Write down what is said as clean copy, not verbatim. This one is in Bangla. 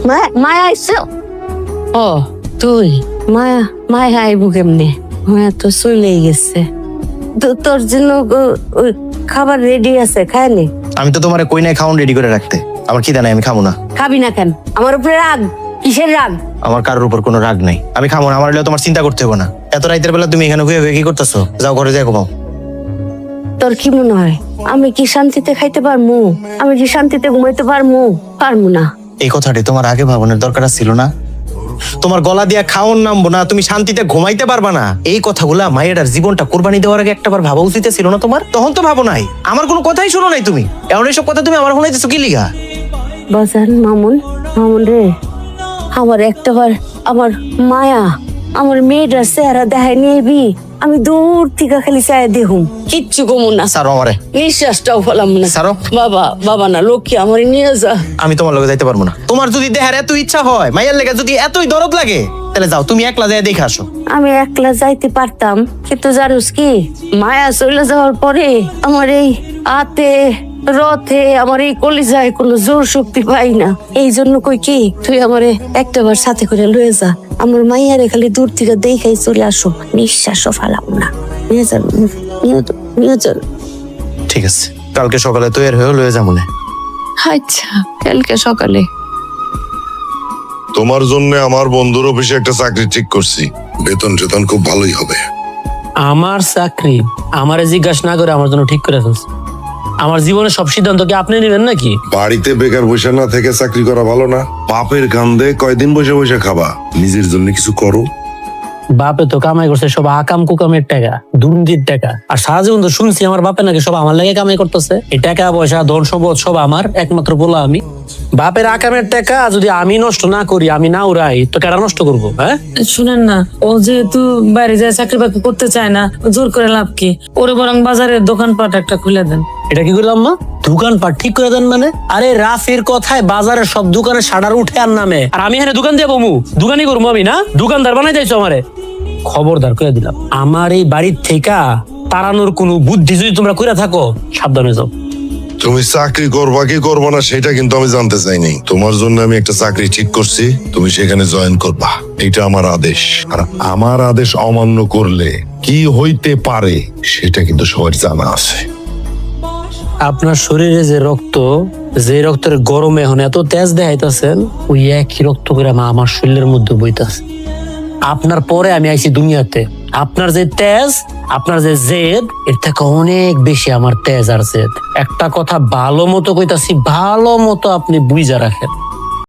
মায়া আইসো? ও তুই মায়া? মায়া আইবু কেমনে? মায়া তো চলেই গেছে। তোর জন্য খাবার রেডি আছে, খায় নে। আমি তো তোমার কই নাই খাওন রেডি করে রাখতে। আমার খিদা নাই, আমি খাবো না। খাবি না কেন? আমার উপরে রাগ? কিসের রাগ? আমার কারোর উপর কোনো রাগ নাই, আমি খাবো না। আমার হলে তোমার চিন্তা করতে হবে না। এত রাতের বেলা তুমি এখানে হয়ে কি করতেছো? যাও ঘরে যাই ঘুমাও। তোর কি মনে হয় আমি কি শান্তিতে খাইতে পারমু? আমি কি শান্তিতে ঘুমাইতে পারমু? পারমু না। এই কথাটি তোমার আগে ভাবনের দরকার ছিল না? তোমার গলা দিয়া খাওন নামবো না, তুমি শান্তিতে ঘুমাইতে পারবা না, এই কথাগুলা মায়ের জীবনটা কোরবানি দেওয়ার আগে একটাবার ভাবা উচিত ছিল না তোমার? তখন তো ভাবো নাই, আমার কোনো কথাই শোনো নাই তুমি। এমন এইসব কথা তুমি আমার শোনাইতেছো কি লিগা? বাজান মামুন, মামুন রে, আমার একটাবার আমার মায়া, আমার মেয়েটার চেহারা দেখায় নিবি। আমি দূর থেকে খালি চাই দেখুম, কিচ্ছু কমু না। সারো আমারে, নিঃশ্বাসটাও ফেলাম না। সারো। বাবা, বাবা না, লক্ষ্মী আমার নিয়ে যা। আমি তোমার লগে যাইতে পারবো না। তোমার যদি দেহার এত ইচ্ছা হয়, মায়ের লেগে যদি এতই দরদ লাগে, তাহলে যাও, তুমি একলা যাই দেখে আসো। আমি একলা যাইতে পারতাম, কিন্তু জানোস কি, মায়া চলে যাওয়ার পরে আমার এই হাতে রথে আমার এই কলিজায় কোনো জোর শক্তি পাই না। এই জন্য কই কি, তুই আমারে একটাবার সাথে করে লয়ে যা। আমার মাইয়ারে খালি দূর থেকে দেখাই চলে আসো, নিঃশ্বাসও ফালাম না। নিয়ে যান, নিয়ে যান। ঠিক আছে, কালকে সকালে তৈরি হয়ে লয়ে যাবো না। আচ্ছা, কালকে সকালে। তোমার জন্য আমার বন্ধুর অফিসে একটা চাকরি ঠিক করছি, বেতন টেতন খুব ভালোই হবে। আমার চাকরি আমারে জিজ্ঞাসা না করে আমার জন্য ঠিক করে ফেলছে। আমার জীবনের সব সিদ্ধান্ত কি আপনি নেবেন নাকি? বাড়িতে বেকার বসে না থেকে চাকরি করা ভালো না? বাপের কান্দে কয়দিন বসে বসে খাবা? নিজের জন্য কিছু করো। বাপে তো কামাই করছে সব আকাম কুকামের টাকা, দুর্নীতির টাকা। আর সারা জীবন তো শুনছি আমার বাপে নাকি সব আমার লাগে কামাই করতেছে। এই টাকা পয়সা ধন সম্পদ সব আমার, একমাত্র বলা আমি। বাপের আকামের টাকা যদি আমি নষ্ট না করি, আমি না উড়াই, তো কেন নষ্ট করবো? হ্যাঁ শুনেন না, ও যেহেতু বাইরে যায় চাকরি বাকরি করতে চায় না, জোর করে লাভ কি? ওরে বরং বাজারে দোকানপাট একটা খুলে দেন। এটা কি করলাম মা? দোকানপাট ঠিক করে দেন মানে? আরে রাফির কথায় বাজারের সব দোকানে শাটার উঠে আর নামে, আর আমি এখানে দোকান দিয়ে বমু? দোকানই করবো আমি না? দোকানদার বানাই যাইছো আমারে? খবরদার করে দিলাম, আমার এই বাড়ির থেকে তাড়ানোর কোনো বুদ্ধি যদি তোমরা করে থাকো, সাবধানে যাও। তুমি চাকরি করবা কি করবা না সেটা কিন্তু আমি জানতে চাইনি। তোমার জন্য আমি একটা চাকরি ঠিক করছি, তুমি সেখানে জয়েন করবা, এটা আমার আদেশ। আর আমার আদেশ অমান্য করলে কি হইতে পারে সেটা কিন্তু সবার জানা আছে। আপনার শরীরে যে রক্ত, যে রক্তের গরমে এখন এত তেজ দেখাইতেছেন, ওই একই রক্ত করে আমার শরীরের মধ্যে বইতাছে। আপনার পরে আমি আইছি দুনিয়াতে। আপনার যে তেজ, আপনার যে জেদ, এর থেকে অনেক বেশি আমার তেজ আর জেদ। একটা কথা ভালো মতো কইতাছি, ভালো মতো আপনি বুঝা রাখেন।